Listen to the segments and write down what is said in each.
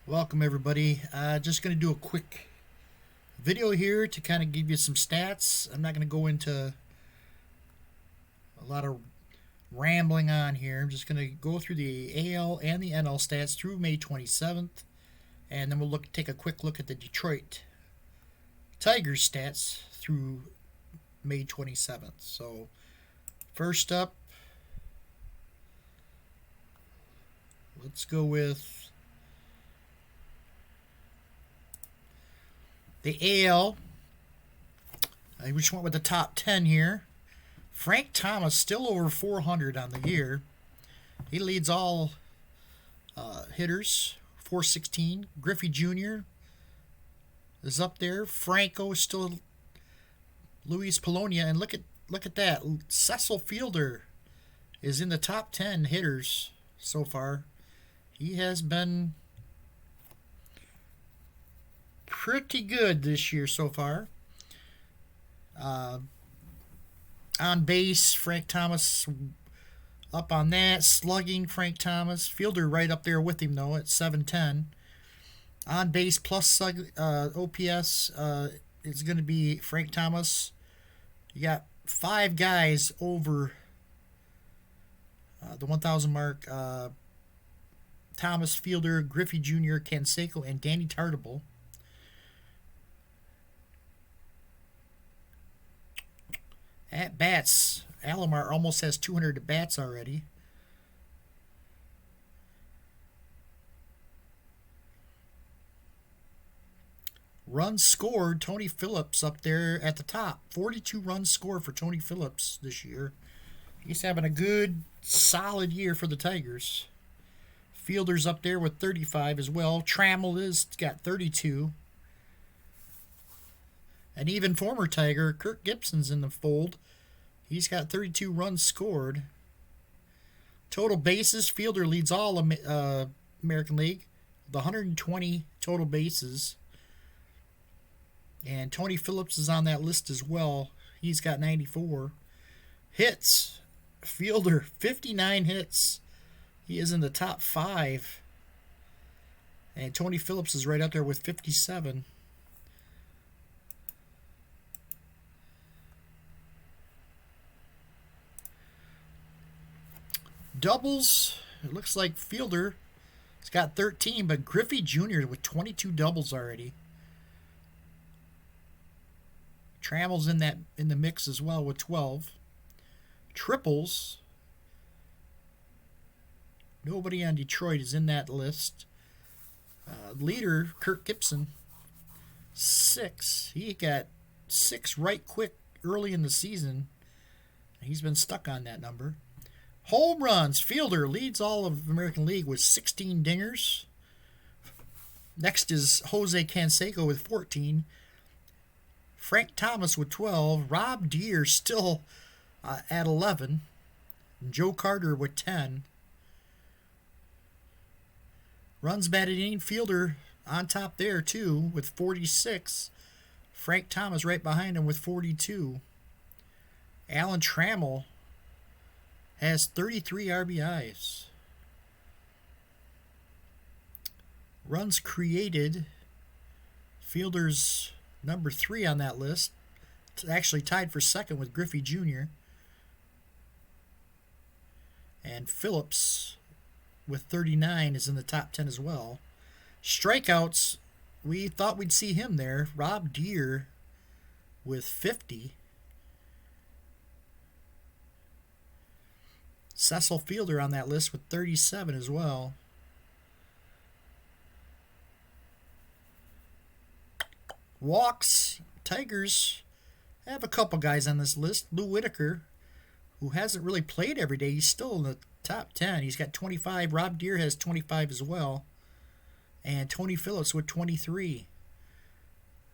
Welcome everybody. Just going to do a quick video here to kind of give you some stats. I'm not going to go into a lot of rambling on here. I'm just going to go through the AL and the NL stats through May 27th, and then we'll take a quick look at the Detroit Tigers stats through May 27th. So first up, let's go with the AL. I just went with the top 10 here. Frank Thomas still over 400 on the year. He leads all hitters, 416. Griffey Jr. is up there. Franco still. Luis Polonia, and look at that. Cecil Fielder is in the top 10 hitters so far. He has been pretty good this year so far. On base, Frank Thomas up on that. Slugging, Frank Thomas. Fielder right up there with him, though, at 710. On base plus OPS is going to be Frank Thomas. You got 5 guys over the 1,000 mark. Thomas, Fielder, Griffey Jr., Canseco, and Danny Tartable. At bats, Alomar almost has 200 at bats already. Runs scored, Tony Phillips up there at the top. 42 runs scored for Tony Phillips this year. He's having a good, solid year for the Tigers. Fielder's up there with 35 as well. Trammell has got 32. And even former Tiger, Kirk Gibson's in the fold. He's got 32 runs scored. Total bases, Fielder leads all American League with 120 total bases. And Tony Phillips is on that list as well. He's got 94. Hits, Fielder, 59 hits. He is in the top 5. And Tony Phillips is right up there with 57. Doubles, it looks like Fielder has got 13, but Griffey Jr. with 22 doubles already. Trammell's in the mix as well with 12. Triples, nobody on Detroit is in that list. Leader, Kirk Gibson, 6. He got 6 right quick early in the season. He's been stuck on that number. Home runs, Fielder leads all of the American League with 16 dingers. Next is Jose Canseco with 14. Frank Thomas with 12. Rob Deere still at 11. And Joe Carter with 10. Runs batted in, Fielder on top there too with 46. Frank Thomas right behind him with 42. Alan Trammell has 33 RBIs. Runs created, Fielder's number 3 on that list. It's actually tied for second with Griffey Jr. And Phillips with 39 is in the top 10 as well. Strikeouts, we thought we'd see him there. Rob Deere with 50. Cecil Fielder on that list with 37 as well. Walks, Tigers have a couple guys on this list. Lou Whitaker, who hasn't really played every day, he's still in the top 10. He's got 25. Rob Deere has 25 as well. And Tony Phillips with 23.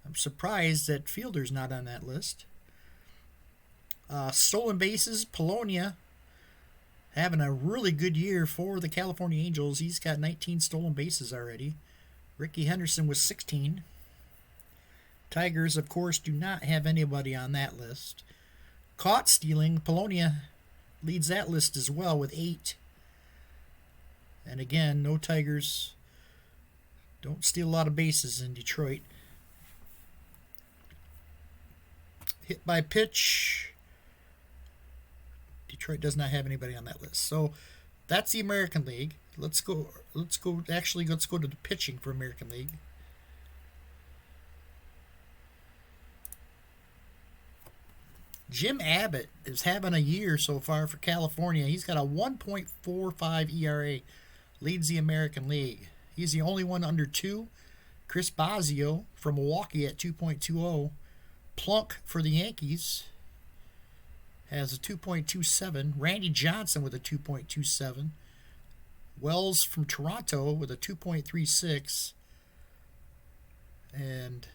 I'm surprised that Fielder's not on that list. Stolen bases, Polonia having a really good year for the California Angels. He's got 19 stolen bases already. Ricky Henderson with 16. Tigers, of course, do not have anybody on that list. Caught stealing, Polonia leads that list as well with 8. And again, no Tigers Don't steal a lot of bases in Detroit. Hit by pitch. Detroit does not have anybody on that list. So that's the American League. Let's go to the pitching for American League. Jim Abbott is having a year so far for California. He's got a 1.45 ERA. Leads the American League. He's the only one under 2. Chris Bosio from Milwaukee at 2.20. Plunk for the Yankees has a 2.27. Randy Johnson with a 2.27. Wells from Toronto with a 2.36. And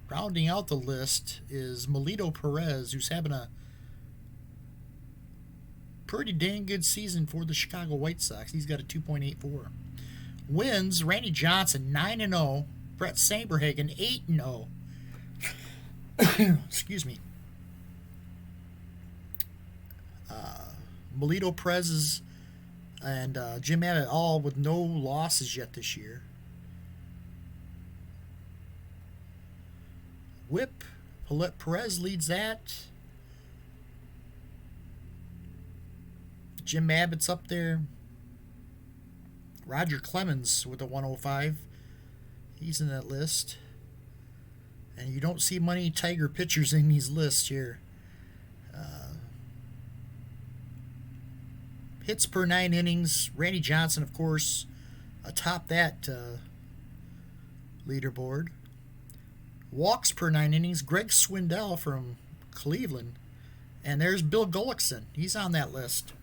rounding out the list is Melito Perez, who's having a pretty dang good season for the Chicago White Sox. He's got a 2.84. Wins, Randy Johnson 9-0. Brett Saberhagen 8-0. Excuse me. Melito Perez and Jim Abbott all with no losses yet this year. Whip, Perez leads that. Jim Abbott's up there. Roger Clemens with a 105. He's in that list. And you don't see many Tiger pitchers in these lists here. Hits per 9 innings. Randy Johnson, of course, atop that leaderboard. Walks per 9 innings. Greg Swindell from Cleveland. And there's Bill Gullickson. He's on that list.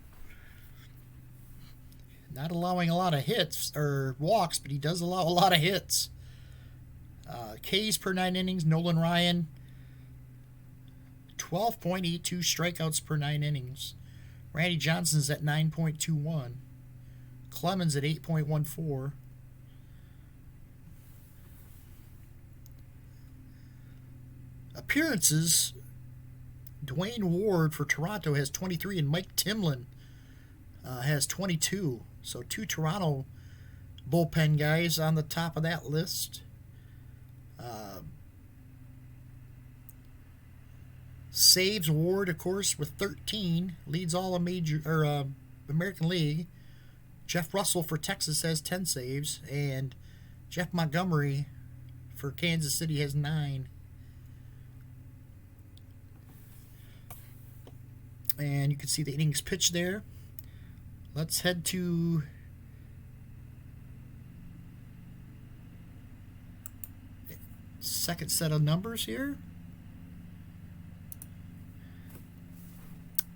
Not allowing a lot of hits or walks, but he does allow a lot of hits. Ks per 9 innings. Nolan Ryan, 12.82 strikeouts per 9 innings. Randy Johnson's at 9.21. Clemens at 8.14. Appearances, Dwayne Ward for Toronto has 23, and Mike Timlin has 22. So 2 Toronto bullpen guys on the top of that list. Saves, Ward, of course, with 13, leads all of American League. Jeff Russell for Texas has 10 saves, and Jeff Montgomery for Kansas City has 9. And you can see the innings pitched there. Let's head to second set of numbers here.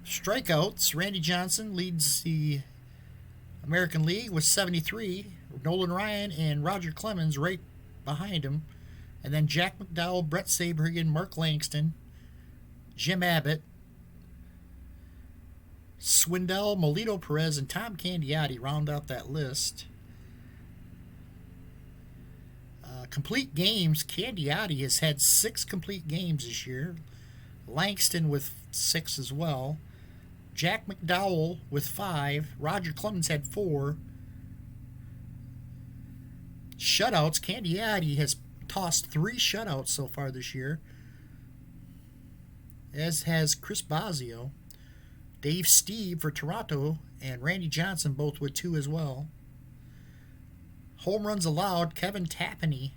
Strikeouts, Randy Johnson leads the American League with 73. Nolan Ryan and Roger Clemens right behind him. And then Jack McDowell, Brett Saberhagen, Mark Langston, Jim Abbott, Swindell, Melito Perez, and Tom Candiotti round out that list. Complete games, Candiotti has had 6 complete games this year. Langston with 6 as well. Jack McDowell with 5. Roger Clemens had 4. Shutouts, Candiotti has tossed 3 shutouts so far this year, as has Chris Bosio. Dave Steve for Toronto and Randy Johnson both with 2 as well. Home runs allowed, Kevin Tapani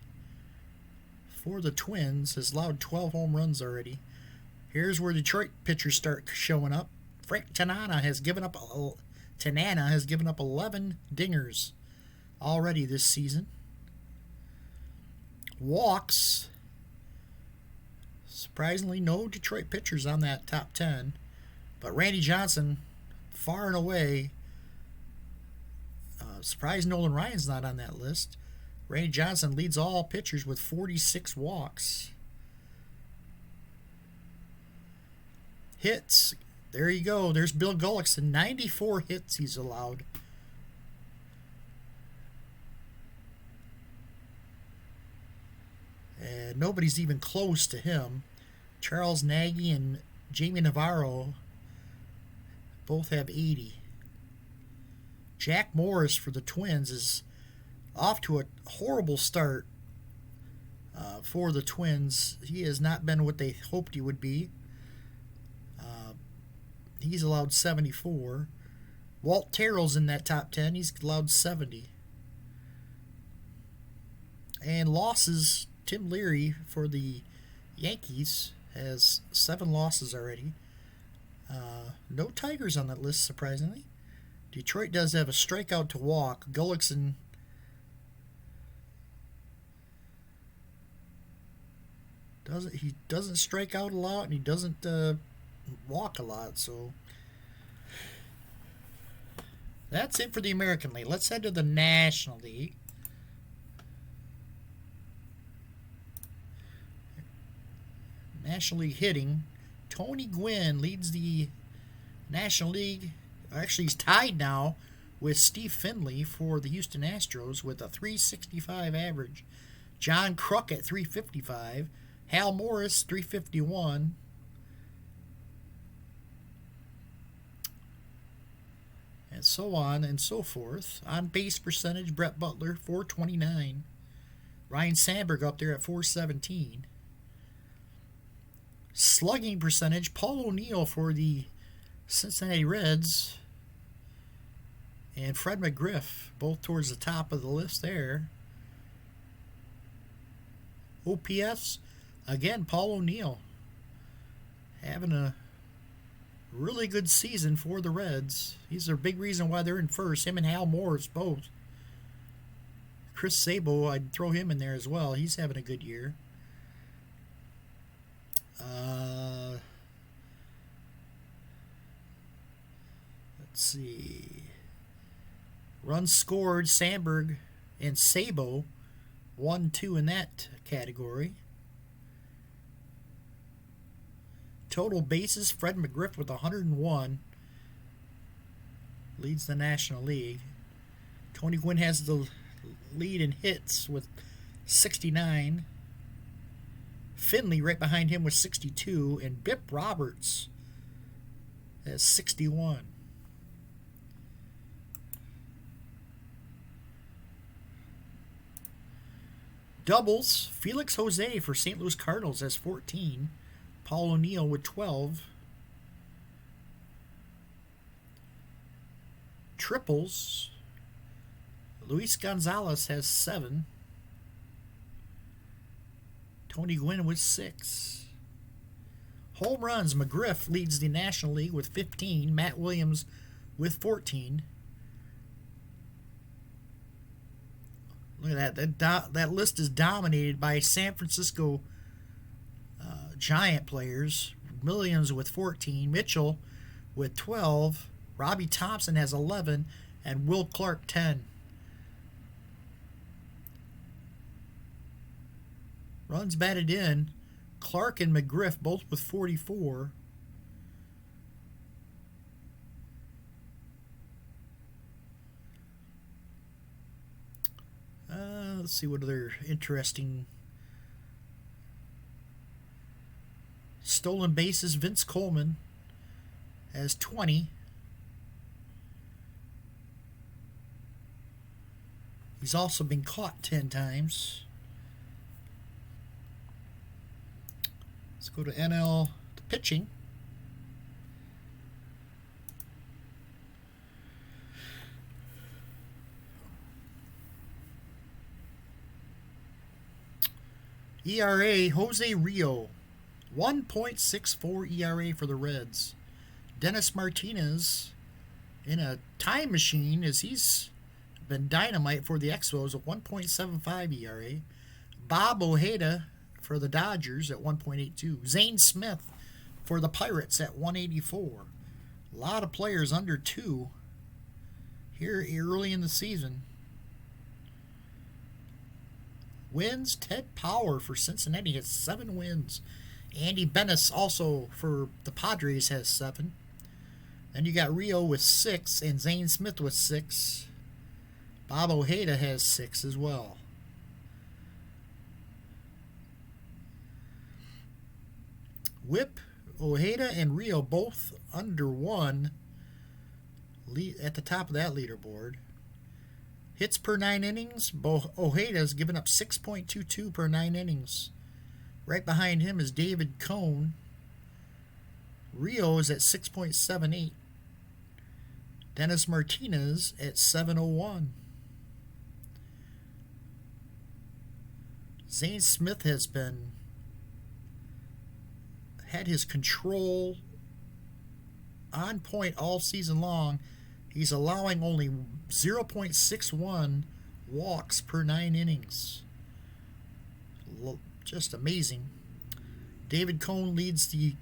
for the Twins has allowed 12 home runs already. Here's where Detroit pitchers start showing up. Frank Tanana has given up 11 dingers already this season. Walks, surprisingly no Detroit pitchers on that top 10. But Randy Johnson, far and away, surprised Nolan Ryan's not on that list. Randy Johnson leads all pitchers with 46 walks. Hits, there you go. There's Bill Gullickson, 94 hits he's allowed. And nobody's even close to him. Charles Nagy and Jamie Navarro both have 80. Jack Morris for the Twins is off to a horrible start for the Twins. He has not been what they hoped he would be. He's allowed 74. Walt Terrell's in that top 10. He's allowed 70. And losses, Tim Leary for the Yankees has 7 losses already. No Tigers on that list, surprisingly. Detroit does have a strikeout to walk. Gullickson doesn't strike out a lot, and he doesn't walk a lot. So that's it for the American League. Let's head to the National League. National League hitting. Tony Gwynn leads the National League. Actually, he's tied now with Steve Finley for the Houston Astros with a 365 average. John Kruk at 355. Hal Morris, 351. And so on and so forth. On base percentage, Brett Butler, 429. Ryan Sandberg up there at 417. Slugging percentage, Paul O'Neill for the Cincinnati Reds and Fred McGriff, both towards the top of the list there. OPS, again, Paul O'Neill having a really good season for the Reds. He's a big reason why they're in first. Him and Hal Morris both. Chris Sabo, I'd throw him in there as well. He's having a good year. Let's see. Runs scored, Sandberg and Sabo, 1-2 in that category. Total bases, Fred McGriff with 101 leads the National League. Tony Gwynn has the lead in hits with 69. Finley right behind him with 62, and Bip Roberts has 61. Doubles, Felix Jose for St. Louis Cardinals has 14. Paul O'Neill with 12. Triples, Luis Gonzalez has 7. Tony Gwynn with 6. Home runs, McGriff leads the National League with 15. Matt Williams with 14. Look at that. That list is dominated by San Francisco Giant players. Williams with 14. Mitchell with 12. Robbie Thompson has 11. And Will Clark 10. Runs batted in. Clark and McGriff both with 44. Let's see what other interesting stolen bases. Vince Coleman has 20. He's also been caught 10 times. Let's go to NL pitching. ERA, Jose Rio, 1.64 ERA for the Reds. Dennis Martinez in a time machine as he's been dynamite for the Expos at 1.75 ERA. Bob Ojeda for the Dodgers at 1.82. Zane Smith for the Pirates at 184. A lot of players under 2 here early in the season. Wins, Ted Power for Cincinnati has 7 wins. Andy Bennis also for the Padres has 7. Then you got Rio with 6 and Zane Smith with 6. Bob Ojeda has 6 as well. Whip, Ojeda and Rio both under 1. at the top of that leaderboard. Hits per 9 innings, Ojeda's given up 6.22 per 9 innings. Right behind him is David Cone. Rio is at 6.78. Dennis Martinez at 7.01. Zane Smith has had his control on point all season long. He's allowing only 0.61 walks per 9 innings. Just amazing. David Cone leads the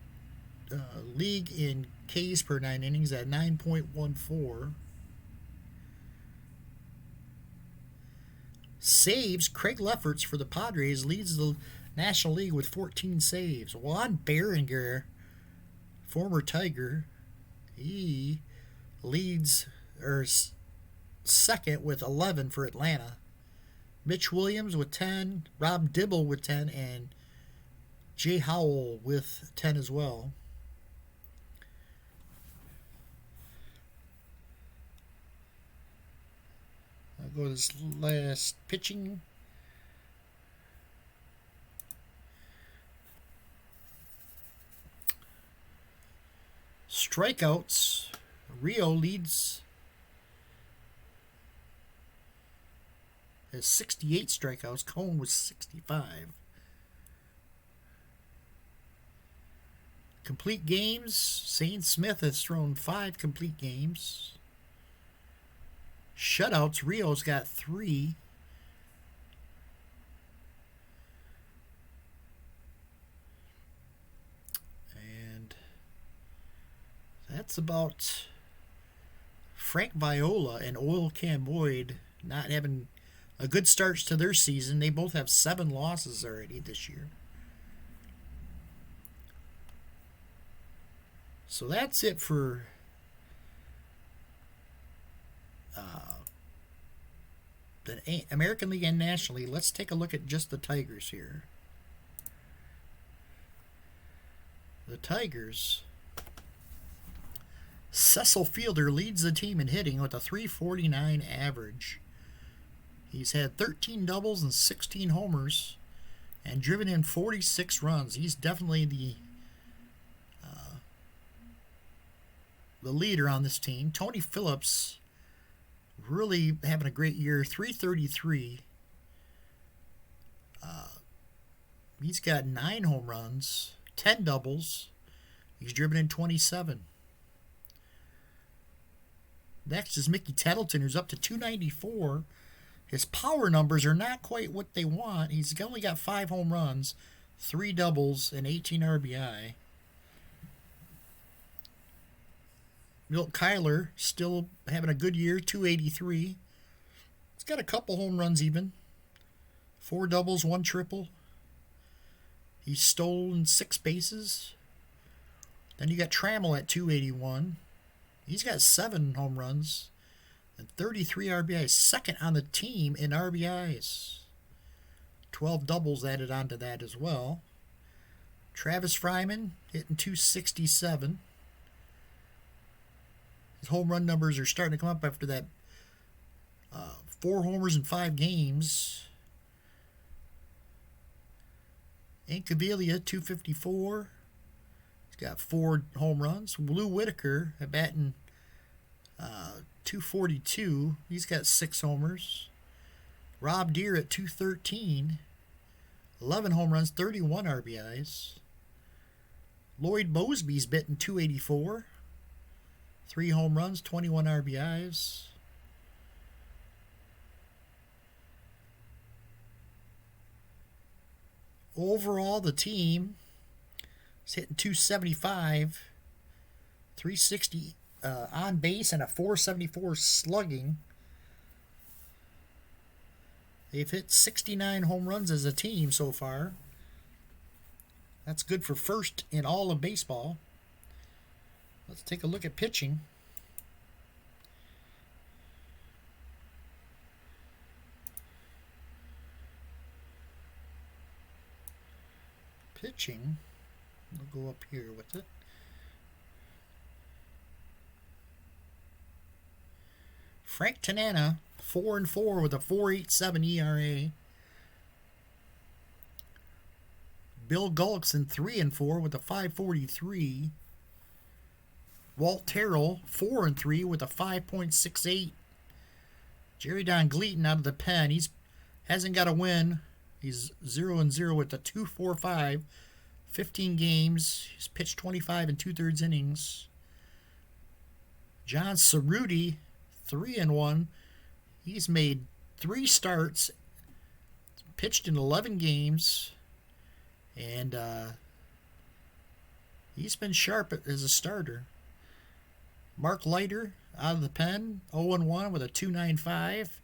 league in Ks per 9 innings at 9.14. Saves, Craig Lefferts for the Padres leads the National League with 14 saves. Juan Berenger, former Tiger, he leads second with 11 for Atlanta. Mitch Williams with 10, Rob Dibble with 10, and Jay Howell with 10 as well. I'll go to this last pitching. Strikeouts, Rio leads, has 68 strikeouts. Cone was 65. Complete games, Zane Smith has thrown 5 complete games. Shutouts, Rio's got 3. And that's about Frank Viola and Oil Can Boyd not having a good starts to their season. They both have 7 losses already this year. So that's it for the American League and National League. Let's take a look at just the Tigers here. The Tigers, Cecil Fielder leads the team in hitting with a .349 average. He's had 13 doubles and 16 homers and driven in 46 runs. He's definitely the leader on this team. Tony Phillips really having a great year, .333. He's got 9 home runs, 10 doubles. He's driven in 27. Next is Mickey Tettleton, who's up to .294. His power numbers are not quite what they want. He's only got 5 home runs, 3 doubles, and 18 RBI. Milt Kyler still having a good year, .283. He's got a couple home runs even. 4 doubles, 1 triple. He's stolen 6 bases. Then you got Trammell at .281. He's got 7 home runs and 33 RBIs. Second on the team in RBIs. 12 doubles added onto that as well. Travis Fryman hitting .267. His home run numbers are starting to come up after that 4 homers in 5 games. Incaviglia, .254. He's got 4 home runs. Lou Whitaker at batting .242. He's got 6 homers. Rob Deere at .213. 11 home runs, 31 RBIs. Lloyd Mosby's batting .284. 3 home runs, 21 RBIs. Overall, the team is hitting .275, 360 on base, and a .474 slugging. They've hit 69 home runs as a team so far. That's good for first in all of baseball. Let's take a look at pitching. We'll go up here with it. Frank Tanana, 4-4 with a 4.87 ERA. Bill Gullickson, 3-4 with a 5.43. Walt Terrell, 4-3 with a 5.68. Jerry Don Gleaton out of the pen. Hasn't got a win. He's 0-0 with a 2.45. 15 games. He's pitched 25 and 2/3 innings. John Cerruti, 3-1. He's made 3 starts, pitched in 11 games, and he's been sharp as a starter. Mark Leiter out of the pen, 0-1 with a 2.95.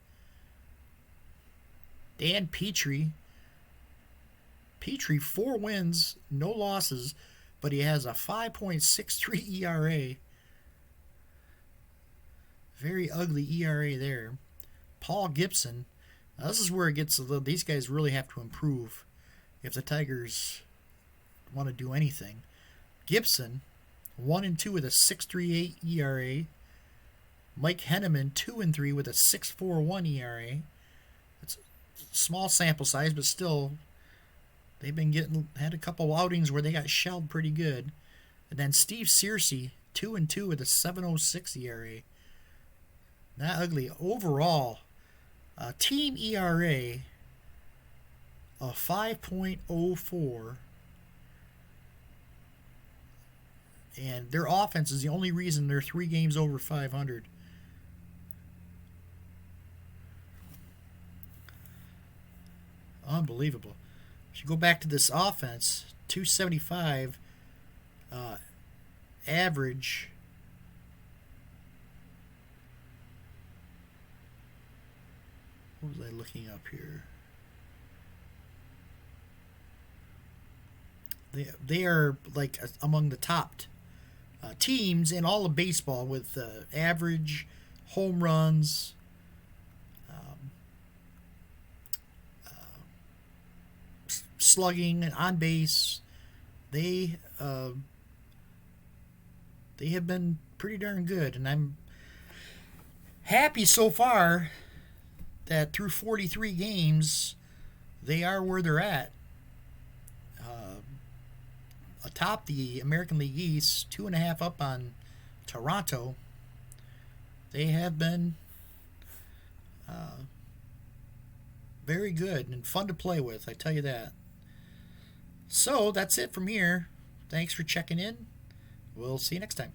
Dan Petrie, 4 wins, no losses, but he has a 5.63 ERA. Very ugly ERA there. Paul Gibson. Now this is where it gets a little. These guys really have to improve if the Tigers want to do anything. Gibson, 1-2 with a 6.38 ERA. Mike Henneman, 2-3 with a 6.41 ERA. It's a small sample size, but still, they've been had a couple outings where they got shelled pretty good. And then Steve Searcy, 2-2 with a 7.06 ERA. Not ugly. Overall, team ERA of 5.04. And their offense is the only reason they're 3 games over 500. Unbelievable. If you go back to this offense, 275 average. What was I looking up here? They are like among the top teams in all of baseball with average, home runs, slugging, on base. They have been pretty darn good, and I'm happy so far that through 43 games, they are where they're at. Atop the American League East, 2.5 up on Toronto. They have been very good and fun to play with, I tell you that. So that's it from here. Thanks for checking in. We'll see you next time.